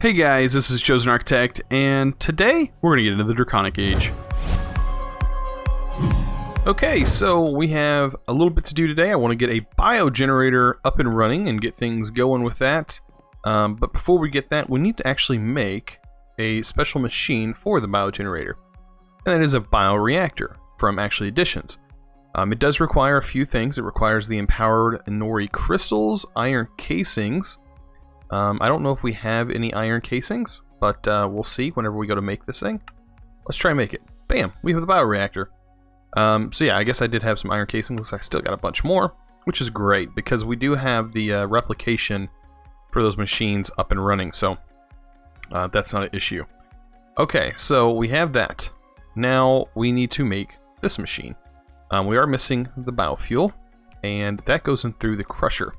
Hey guys, this is ChosenArchitect, and today we're going to get into the Draconic Age. Okay, so we have a little bit to do today. I want to get a biogenerator up and running and get things going with that. But before we get that, we need to actually make a special machine for the biogenerator. And that is a bioreactor from Actually Additions. It does require a few things. It requires the empowered Inori crystals, iron casings. I don't know if we have any iron casings, but we'll see whenever we go to make this thing. Let's try and make it. Bam! We have the bioreactor. So yeah, I guess I did have some iron casings. Looks like I still got a bunch more, which is great because we do have the replication for those machines up and running, so that's not an issue. Okay, so we have that. Now we need to make this machine. We are missing the biofuel, and that goes in through the crusher.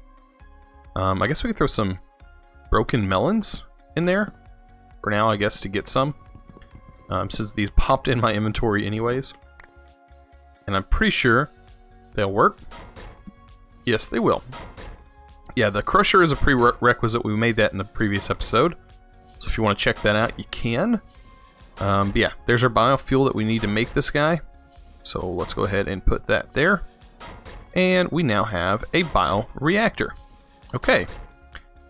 I guess we could throw some broken melons in there for now, I guess, to get some, since these popped in my inventory anyways. And I'm pretty sure they'll work. Yes, they will. Yeah, the crusher is a prerequisite. We made that in the previous episode, so if you want to check that out, you can. But yeah, there's our biofuel that we need to make this guy. So let's go ahead and put that there. And we now have a bioreactor. Okay.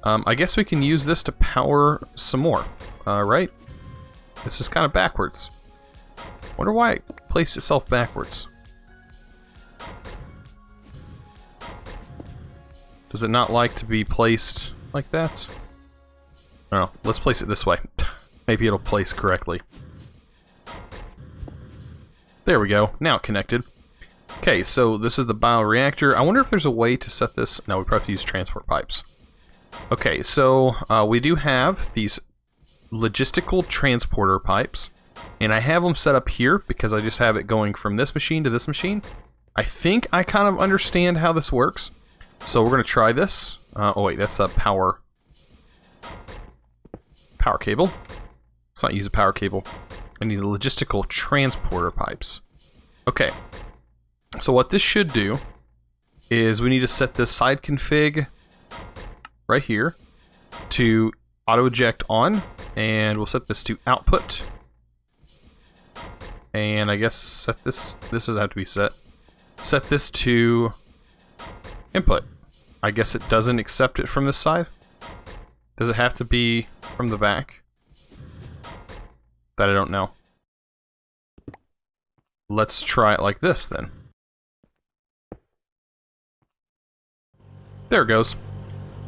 I guess we can use this to power some more, right? This is kind of backwards. Wonder why it placed itself backwards. Does it not like to be placed like that? I don't know. Let's place it this way. Maybe it'll place correctly. There we go. Now connected. Okay, so this is the bioreactor. I wonder if there's a way to set this... No, we probably have to use transport pipes. Okay, so we do have these logistical transporter pipes, and I have them set up here because I just have it going from this machine to this machine. I think I kind of understand how this works, so we're going to try this. Oh wait, that's a power cable. Let's not use a power cable. I need logistical transporter pipes. Okay, so what this should do is we need to set this side config right here to auto eject on, and we'll set this to output, and I guess set this does have to be set this to input. I guess it doesn't accept it from this side. Does it have to be from the back? That I don't know. Let's try it like this then. There it goes.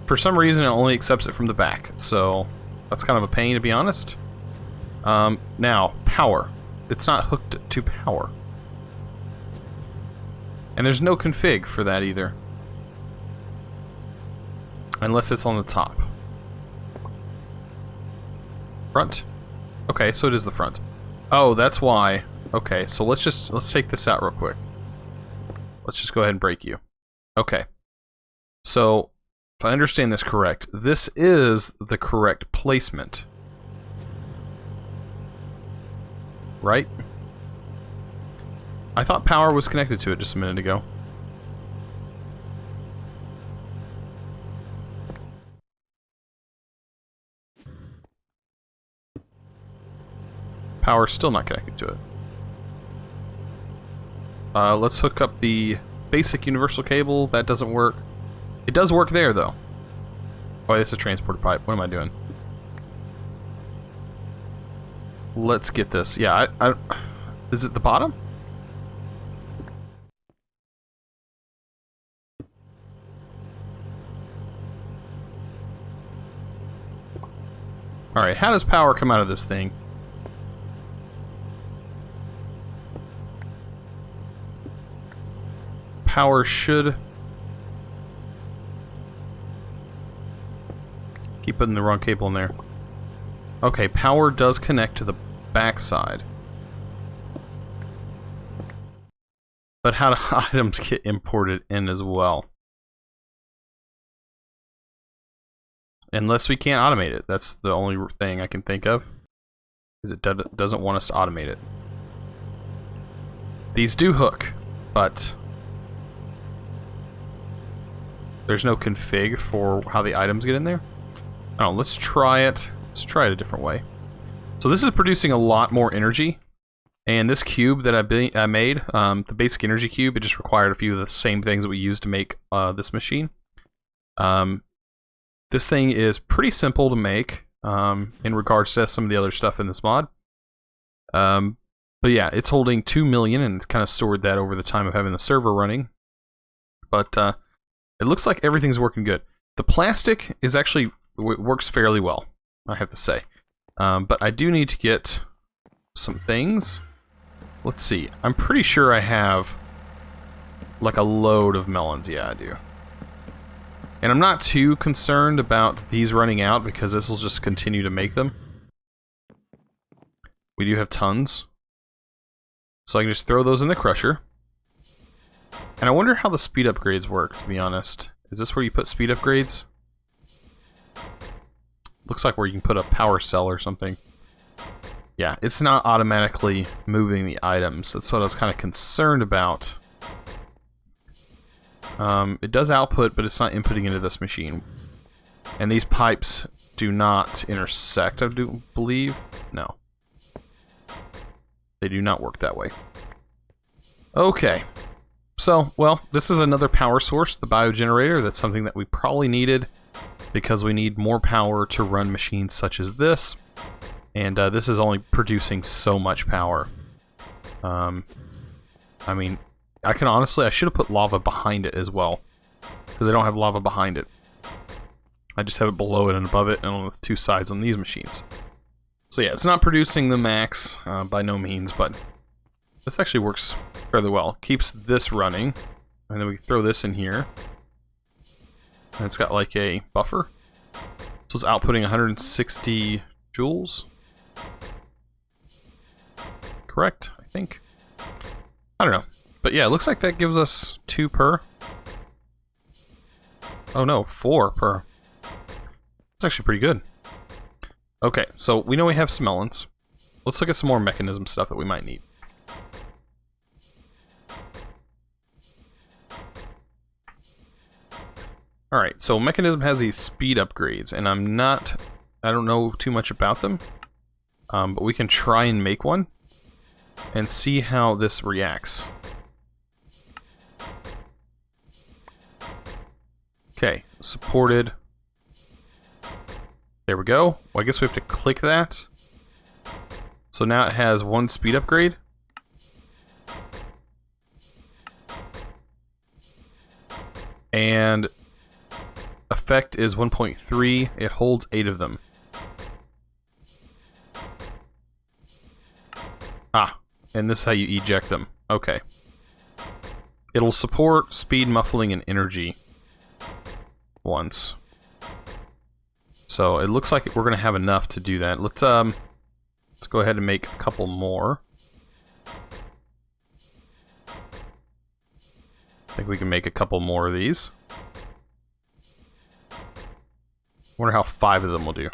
For some reason, it only accepts it from the back, so that's kind of a pain, to be honest. Now, power. It's not hooked to power. And there's no config for that either. Unless it's on the top. Front? Okay, so it is the front. Oh, that's why. Okay, so let's take this out real quick. Let's just go ahead and break you. Okay. So, if I understand this correct, this is the correct placement. Right? I thought power was connected to it just a minute ago. Power's still not connected to it. Let's hook up the basic universal cable. That doesn't work. It does work there, though. Oh, it's a transport pipe. What am I doing? Let's get this. Yeah, is it the bottom? Alright, how does power come out of this thing? Power should... Keep putting the wrong cable in there. Okay, power does connect to the backside. But how do items get imported in as well? Unless we can't automate it. That's the only thing I can think of. Is it doesn't want us to automate it. These do hook, but there's no config for how the items get in there. Oh, let's try it Let's try it a different way. So this is producing a lot more energy. And this cube that I made, the basic energy cube, it just required a few of the same things that we used to make this machine. This thing is pretty simple to make in regards to some of the other stuff in this mod. But yeah, it's holding 2 million, and it's kind of stored that over the time of having the server running. But it looks like everything's working good. The plastic is actually works fairly well, I have to say. But I do need to get some things. Let's see. I'm pretty sure I have like a load of melons. Yeah, I do. And I'm not too concerned about these running out because this will just continue to make them. We do have tons. So I can just throw those in the crusher. And I wonder how the speed upgrades work, to be honest. Is this where you put speed upgrades? Looks like where you can put a power cell or something. Yeah, it's not automatically moving the items. That's what I was kind of concerned about. It does output, but it's not inputting into this machine. And these pipes do not intersect, I do believe. No. They do not work that way. Okay. So, well, this is another power source, the biogenerator. That's something that we probably needed because we need more power to run machines such as this. And this is only producing so much power. I mean, I should have put lava behind it as well. Because I don't have lava behind it. I just have it below it and above it and on the two sides on these machines. So yeah, it's not producing the max by no means, but this actually works fairly well. Keeps this running. And then we throw this in here. And it's got like a buffer. So it's outputting 160 joules. Correct, I think. I don't know. But yeah, it looks like that gives us 2 per. Oh no, 4 per. That's actually pretty good. Okay, so we know we have some melons. Let's look at some more mechanism stuff that we might need. Alright, so mechanism has these speed upgrades, and I don't know too much about them. But we can try and make one and see how this reacts. Okay, supported. There we go. Well, I guess we have to click that. So now it has 1 speed upgrade. And effect is 1.3. It holds 8 of them. Ah, and this is how you eject them. Okay. It'll support speed, muffling, and energy once. So it looks like we're going to have enough to do that. Let's go ahead and make a couple more. I think we can make a couple more of these. Wonder how 5 of them will do.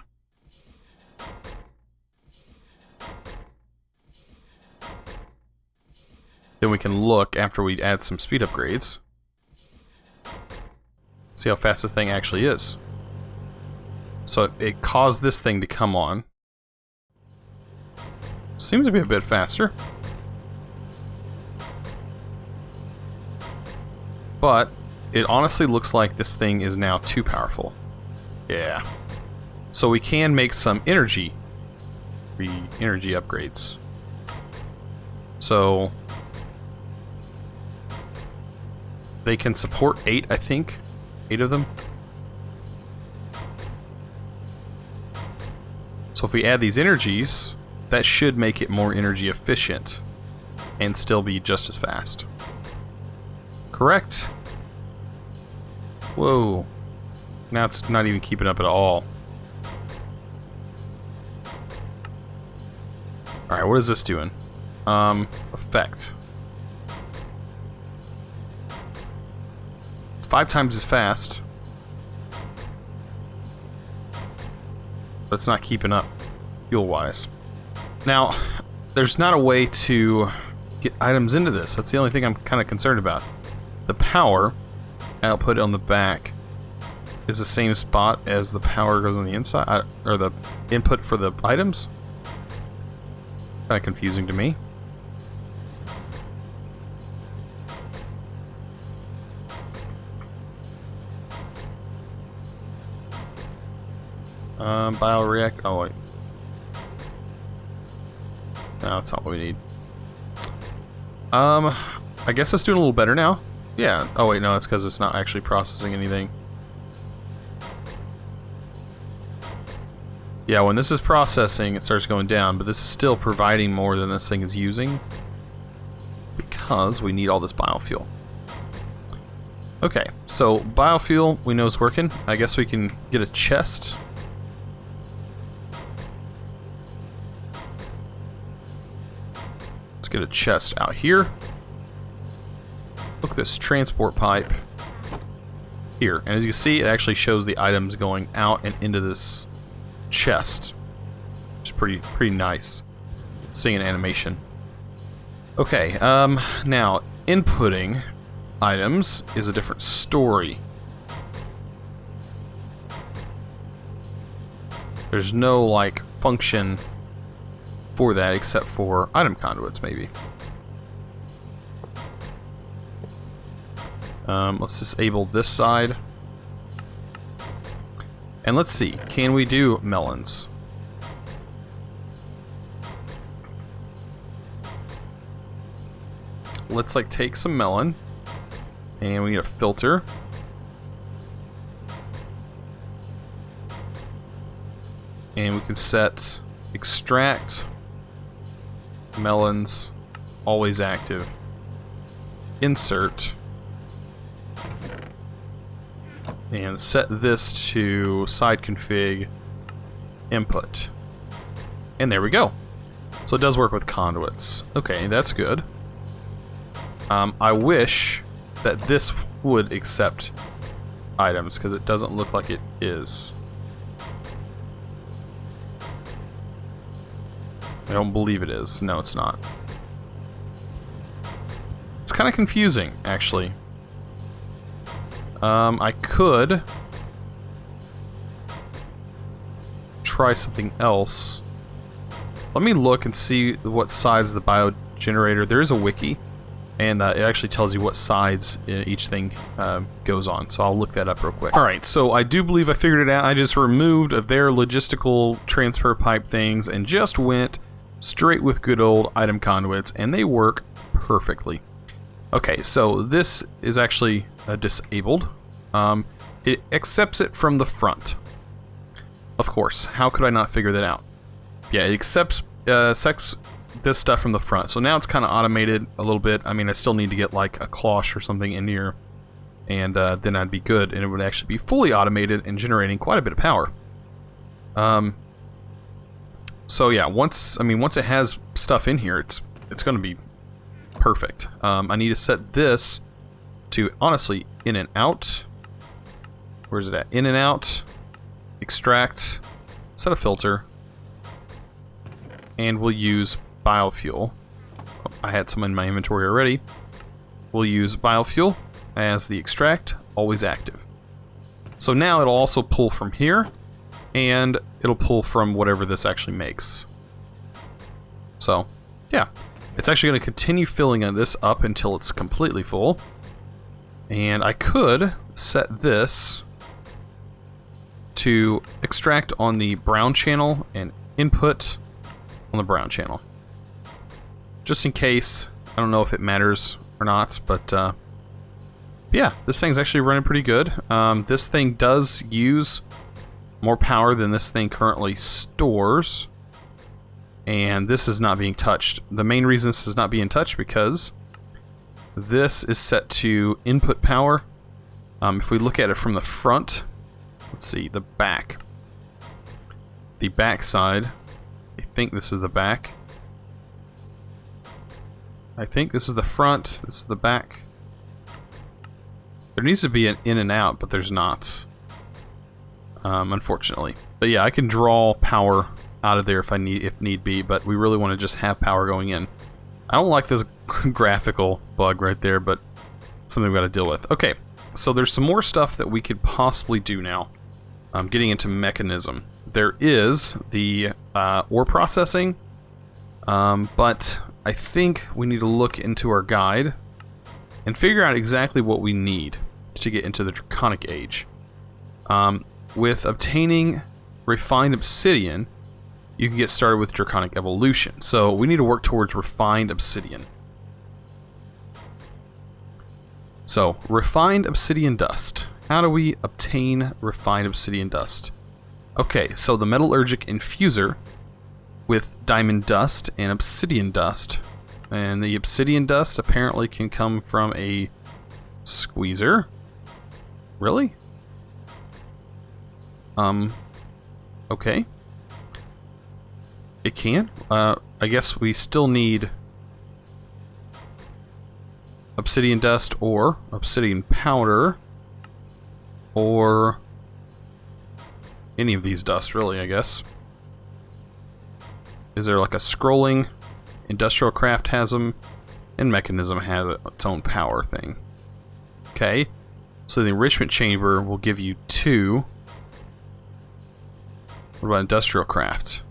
Then we can look after we add some speed upgrades. See how fast this thing actually is. So it caused this thing to come on. Seems to be a bit faster. But it honestly looks like this thing is now too powerful. Yeah. So we can make some energy upgrades. So they can support 8, I think. 8 of them. So if we add these energies, that should make it more energy efficient and still be just as fast. Correct? Whoa. Now it's not even keeping up at all. Alright, what is this doing? Effect. It's 5 times as fast. But it's not keeping up fuel-wise. Now, there's not a way to get items into this. That's the only thing I'm kind of concerned about. The power output on the back is the same spot as the power goes on the inside, or the input for the items. Kind of confusing to me. Bioreactor. Oh wait. No, that's not what we need. I guess it's doing a little better now. Yeah. Oh wait, no, it's because it's not actually processing anything. Yeah, when this is processing, it starts going down, but this is still providing more than this thing is using because we need all this biofuel. Okay, so biofuel we know is working. I guess we can get a chest. Let's get a chest out here. Look at this transport pipe here, and as you see, it actually shows the items going out and into this chest. It's pretty nice seeing an animation. Okay, now inputting items is a different story. There's no like function for that except for item conduits maybe. Let's disable this side. And let's see, can we do melons? Let's like take some melon, and we need a filter. And we can set extract melons always active. Insert. And set this to side config input. And there we go. So it does work with conduits. Okay, that's good. I wish that this would accept items, because it doesn't look like it is. I don't believe it is. No, it's not. It's kind of confusing, actually. I could try something else. Let me look and see what size the biogenerator. There is a wiki, and it actually tells you what sides each thing goes on. So I'll look that up real quick. Alright, so I do believe I figured it out. I just removed their logistical transfer pipe things and just went straight with good old item conduits, and they work perfectly. Okay, so this is actually disabled. It accepts it from the front. Of course, how could I not figure that out? Yeah, it accepts this stuff from the front. So now it's kind of automated a little bit. I mean, I still need to get like a cloche or something in here, and then I'd be good, and it would actually be fully automated and generating quite a bit of power. So yeah, once it has stuff in here, it's going to be perfect. I need to set this to, honestly, in and out. Where's it at? In and out. Extract. Set a filter. And we'll use biofuel. Oh, I had some in my inventory already. We'll use biofuel as the extract, always active. So now it'll also pull from here, and it'll pull from whatever this actually makes. So, yeah. It's actually going to continue filling this up until it's completely full. And I could set this to extract on the brown channel and input on the brown channel. Just in case. I don't know if it matters or not, but yeah, this thing's actually running pretty good. This thing does use more power than this thing currently stores. And this is not being touched. The main reason this is not being touched because this is set to input power. If we look at it from the front, let's see, the back. The back side, I think this is the back. I think this is the front, this is the back. There needs to be an in and out, but there's not. Unfortunately. But yeah, I can draw power out of there if need be, but we really want to just have power going in. I don't like this graphical bug right there, but something we've got to deal with. Okay, so there's some more stuff that we could possibly do now. Getting into mechanism. There is the ore processing, but I think we need to look into our guide and figure out exactly what we need to get into the Draconic Age. With obtaining refined obsidian, you can get started with Draconic Evolution. So we need to work towards refined obsidian. So, refined obsidian dust. How do we obtain refined obsidian dust? Okay, so the metallurgic infuser with diamond dust and obsidian dust. And the obsidian dust apparently can come from a squeezer. Really? Okay. It can? I guess we still need obsidian dust or obsidian powder or any of these dusts, really, I guess. Is there like a scrolling? Industrial craft has them, and mechanism has its own power thing. Okay, so the enrichment chamber will give you 2. What about industrial craft?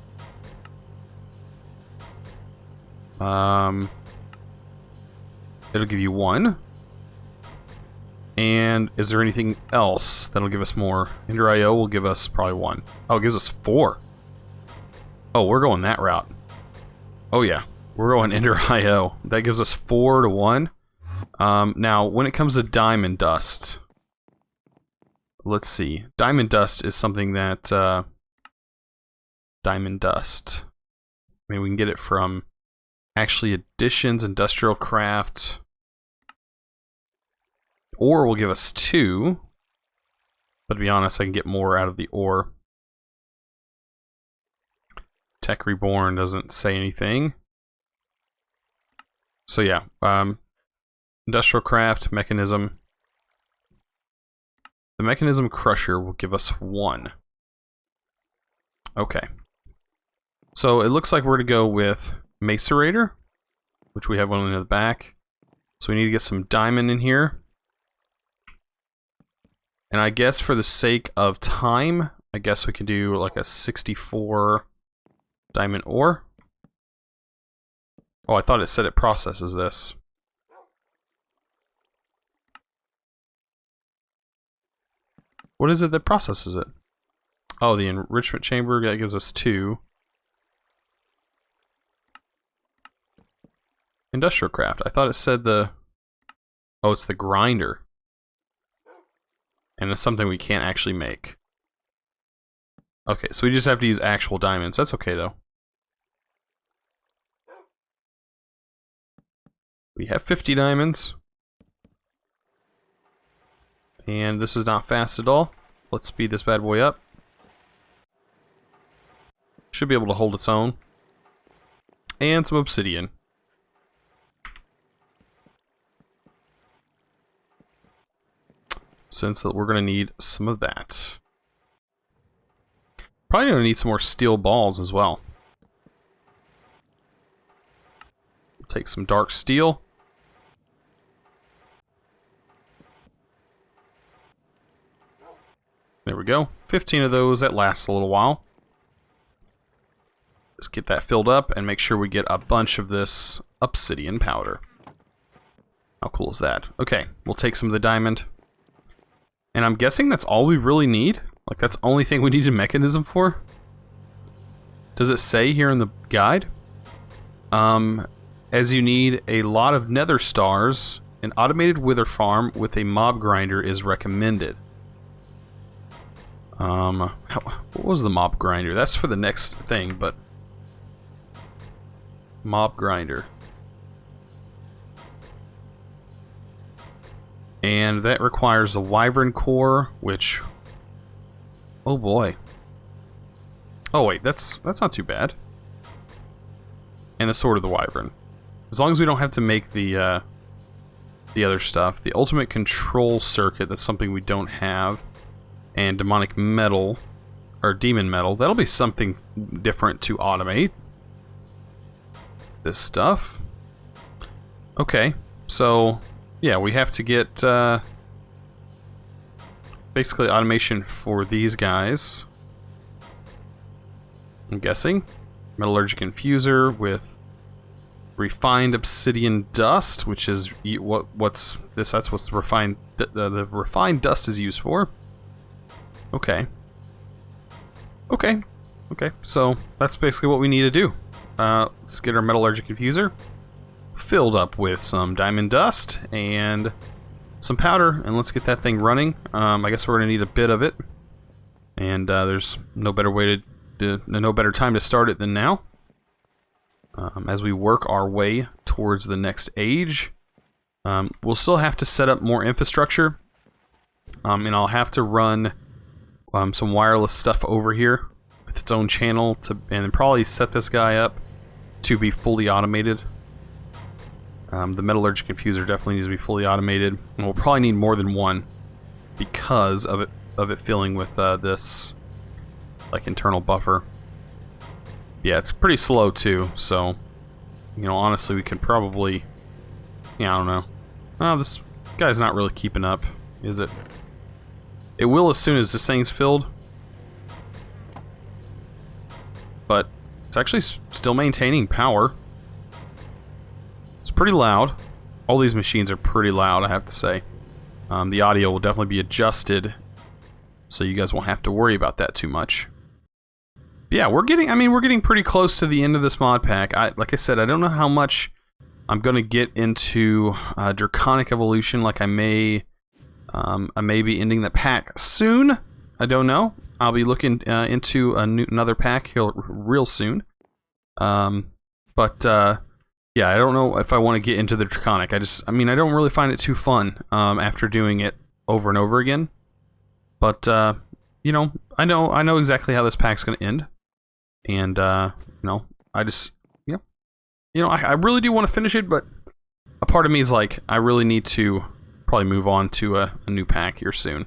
It'll give you 1. And is there anything else that'll give us more? Ender IO will give us probably 1. Oh, it gives us 4. Oh, we're going that route. Oh yeah, we're going Ender IO. That gives us 4 to 1. Now, when it comes to diamond dust, let's see. Diamond dust is something that diamond dust. I mean, we can get it from actually additions, industrial craft. Ore will give us 2. But to be honest, I can get more out of the ore. Tech Reborn doesn't say anything. So yeah, industrial craft, mechanism. The mechanism crusher will give us 1. Okay. So it looks like we're going to go with macerator, which we have one in the back. So we need to get some diamond in here. And I guess for the sake of time, I guess we could do like a 64 diamond ore. Oh, I thought it said it processes this. What is it that processes it? Oh, the enrichment chamber, that gives us 2. Industrial craft. I thought it said the... Oh, it's the grinder. And it's something we can't actually make. Okay, so we just have to use actual diamonds. That's okay, though. We have 50 diamonds. And this is not fast at all. Let's speed this bad boy up. Should be able to hold its own. And some obsidian. Since we're going to need some of that. Probably going to need some more steel balls as well. Take some dark steel. There we go. 15 of those. That lasts a little while. Just get that filled up and make sure we get a bunch of this obsidian powder. How cool is that? Okay, we'll take some of the diamond. And I'm guessing that's all we really need? Like, that's the only thing we need a mechanism for? Does it say here in the guide? As you need a lot of nether stars, an automated wither farm with a mob grinder is recommended. What was the mob grinder? That's for the next thing, but... Mob grinder. And that requires a Wyvern core, which... Oh boy. Oh wait, that's not too bad. And the Sword of the Wyvern. As long as we don't have to make the other stuff. The Ultimate Control Circuit, that's something we don't have. And Demonic Metal, or Demon Metal, that'll be something different to automate. This stuff. Okay, so... Yeah, we have to get basically automation for these guys. I'm guessing. Metallurgic infuser with refined obsidian dust, which is what's this? That's what the refined dust is used for. Okay. Okay. Okay. So that's basically what we need to do. Let's get our metallurgic infuser filled up with some diamond dust and some powder, and let's get that thing running. I guess we're gonna need a bit of it, and there's no better way no better time to start it than now. As we work our way towards the next age, we'll still have to set up more infrastructure, and I'll have to run some wireless stuff over here with its own channel and probably set this guy up to be fully automated. The metallurgic infuser definitely needs to be fully automated, and we'll probably need more than one because of it filling with this like internal buffer. Yeah, it's pretty slow too, so you know, honestly, we could probably, yeah, I don't know. Oh, this guy's not really keeping up, is it? It will as soon as this thing's filled, but it's actually still maintaining power. It's pretty loud. All these machines are pretty loud, I have to say. The audio will definitely be adjusted, so you guys won't have to worry about that too much. Yeah, we're getting pretty close to the end of this mod pack. Like I said, I don't know how much I'm gonna get into Draconic Evolution. Like I may be ending the pack soon. I don't know. I'll be looking into another pack here real soon. Yeah, I don't know if I want to get into the Draconic. I don't really find it too fun after doing it over and over again. But you know, I know exactly how this pack's gonna end. And, you know, I really do want to finish it, but a part of me is like, I really need to probably move on to a new pack here soon.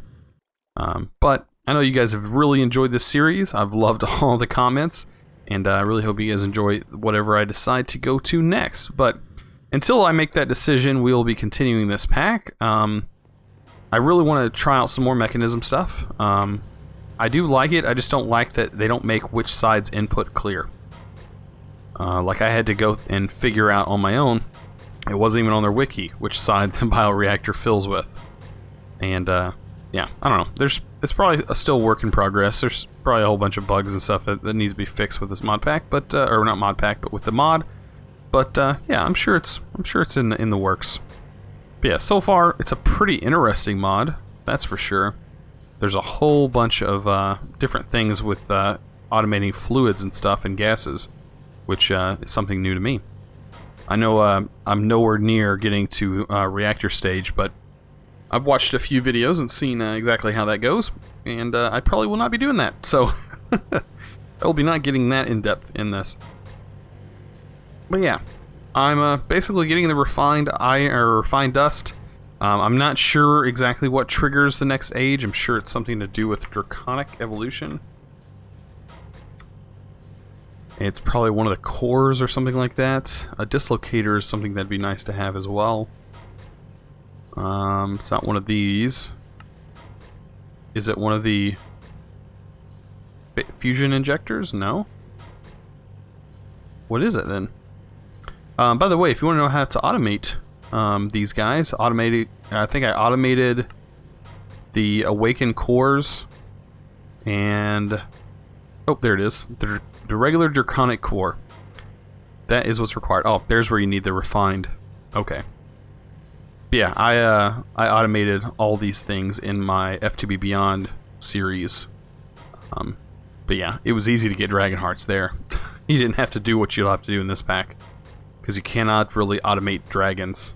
But I know you guys have really enjoyed this series. I've loved all the comments, and I really hope you guys enjoy whatever I decide to go to next. But until I make that decision, we will be continuing this pack. I really want to try out some more mechanism stuff. I do like it, I just don't like that they don't make which side's input clear. Like I had to go and figure out on my own, it wasn't even on their wiki, which side the bioreactor fills with. And, yeah, I don't know. It's probably still work in progress. There's probably a whole bunch of bugs and stuff that needs to be fixed with this mod pack, but, or not mod pack, but with the mod. But, yeah, I'm sure it's in the works. But yeah, so far, it's a pretty interesting mod, that's for sure. There's a whole bunch of different things with automating fluids and stuff and gases, which is something new to me. I know I'm nowhere near getting to reactor stage, but I've watched a few videos and seen exactly how that goes, and I probably will not be doing that, so I will be not getting that in-depth in this. But yeah, I'm basically getting the refined dust. I'm not sure exactly what triggers the next age. I'm sure it's something to do with Draconic Evolution. It's probably one of the cores or something like that. A Dislocator is something that'd be nice to have as well. It's not one of these. Is it one of the fusion injectors? No. What is it then? By the way, if you want to know how to automate these guys, I think I automated the awakened cores, and oh, there it is, the regular Draconic core. That is what's required. Oh, there's where you need the refined. Okay. But yeah, I automated all these things in my FTB Beyond series. But yeah, it was easy to get Dragon Hearts there. You didn't have to do what you'll have to do in this pack, because you cannot really automate dragons,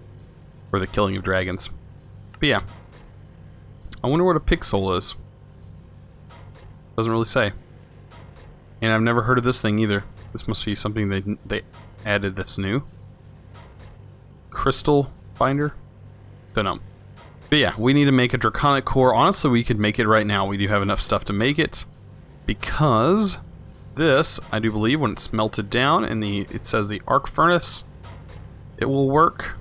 or the killing of dragons. But yeah, I wonder what a pixel is. Doesn't really say. And I've never heard of this thing either. This must be something they added that's new. Crystal binder? Don't know. But yeah, we need to make a Draconic core. Honestly, we could make it right now. We do have enough stuff to make it, because this, I do believe, when it's melted down and it says the arc furnace, it will work.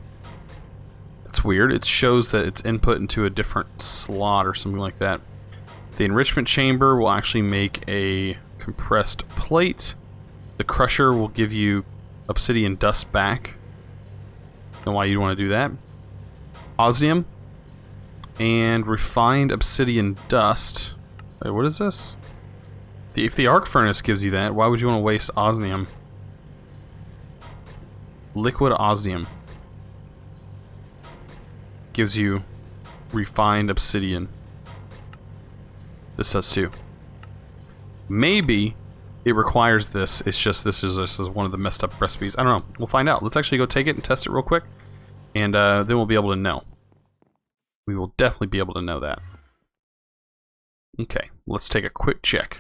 It's weird. It shows that it's input into a different slot or something like that. The enrichment chamber will actually make a compressed plate. The crusher will give you obsidian dust back. Don't know why you'd want to do that. Osmium and refined obsidian dust. Wait, what is this? If the arc furnace gives you that, why would you want to waste osmium? Liquid osmium gives you refined obsidian. This does too. Maybe it requires this. It's just this is one of the messed up recipes. I don't know. We'll find out. Let's actually go take it and test it real quick, and then we'll be able to know. We will definitely be able to know that. Okay, let's take a quick check.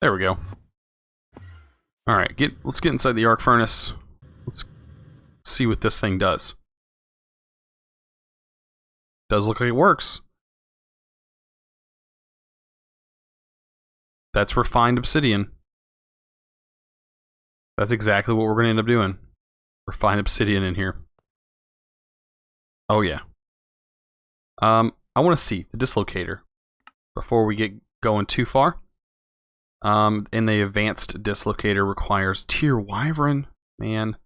There we go. All right, let's get inside the arc furnace. Let's see what this thing does. Does look like it works. That's refined obsidian. That's exactly what we're going to end up doing. Refined obsidian in here. Oh yeah. I want to see the dislocator before we get going too far. And the advanced dislocator requires tier Wyvern. Man,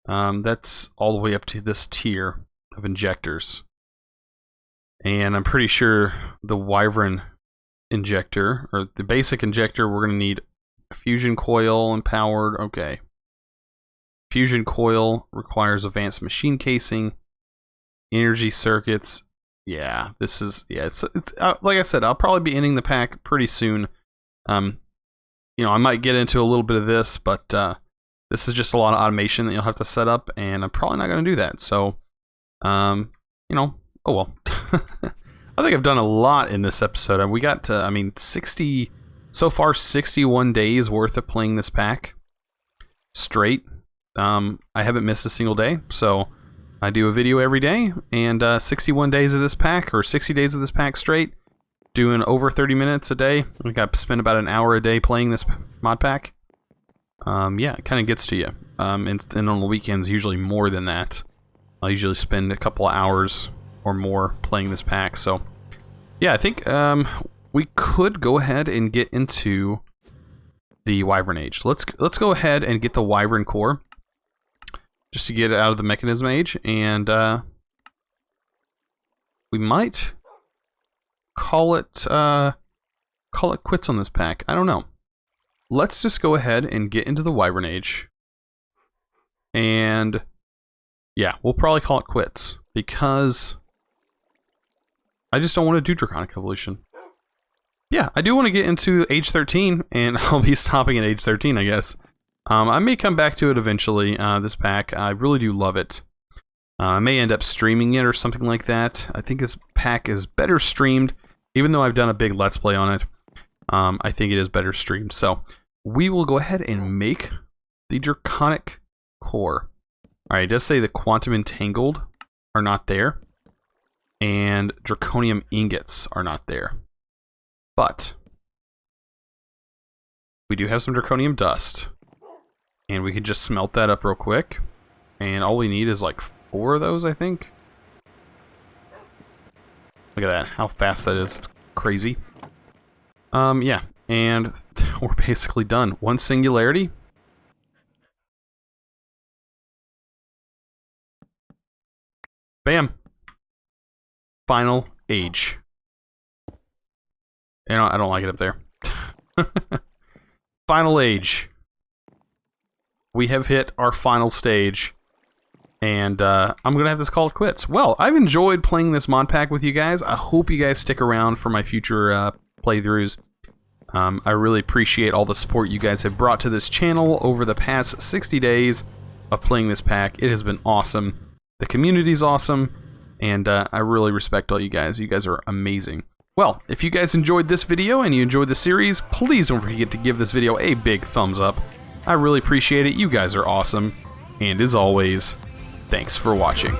that's all the way up to this tier of injectors. And I'm pretty sure the Wyvern injector, or the basic injector, we're going to need a fusion coil empowered. Okay. Fusion coil requires advanced machine casing, energy circuits. Yeah, this is, yeah, it's like I said, I'll probably be ending the pack pretty soon. You know, I might get into a little bit of this, but this is just a lot of automation that you'll have to set up, and I'm probably not going to do that. So, you know, oh well. I think I've done a lot in this episode. We got, I mean, 60, so far 61 days worth of playing this pack straight. I haven't missed a single day, so I do a video every day, and 61 days of this pack, or 60 days of this pack straight, doing over 30 minutes a day. I think I spend about an hour a day playing this mod pack. Yeah, it kind of gets to you. And on the weekends, usually more than that. I'll usually spend a couple of hours or more playing this pack. So, yeah, I think we could go ahead and get into the Wyvern Age. Let's go ahead and get the Wyvern core, just to get it out of the Mechanism Age, and we might call it quits on this pack. I don't know. Let's just go ahead and get into the Wyvern Age, and yeah, we'll probably call it quits because I just don't want to do Draconic Evolution. Yeah, I do want to get into Age 13, and I'll be stopping at Age 13, I guess. I may come back to it eventually, this pack. I really do love it. I may end up streaming it or something like that. I think this pack is better streamed, even though I've done a big Let's Play on it. I think it is better streamed. So, we will go ahead and make the Draconic core. Alright, it does say the Quantum Entangled are not there, and Draconium ingots are not there. But we do have some Draconium dust, and we can just smelt that up real quick, and all we need is like 4 of those, I think. Look at that, how fast that is. It's crazy. Yeah, and we're basically done. One singularity. Bam. Final age. You know, I don't like it up there. Final age. We have hit our final stage. And I'm going to have to call it quits. Well, I've enjoyed playing this mod pack with you guys. I hope you guys stick around for my future playthroughs. I really appreciate all the support you guys have brought to this channel over the past 60 days of playing this pack. It has been awesome. The community's awesome. And I really respect all you guys. You guys are amazing. Well, if you guys enjoyed this video and you enjoyed the series, please don't forget to give this video a big thumbs up. I really appreciate it. You guys are awesome. And as always, thanks for watching.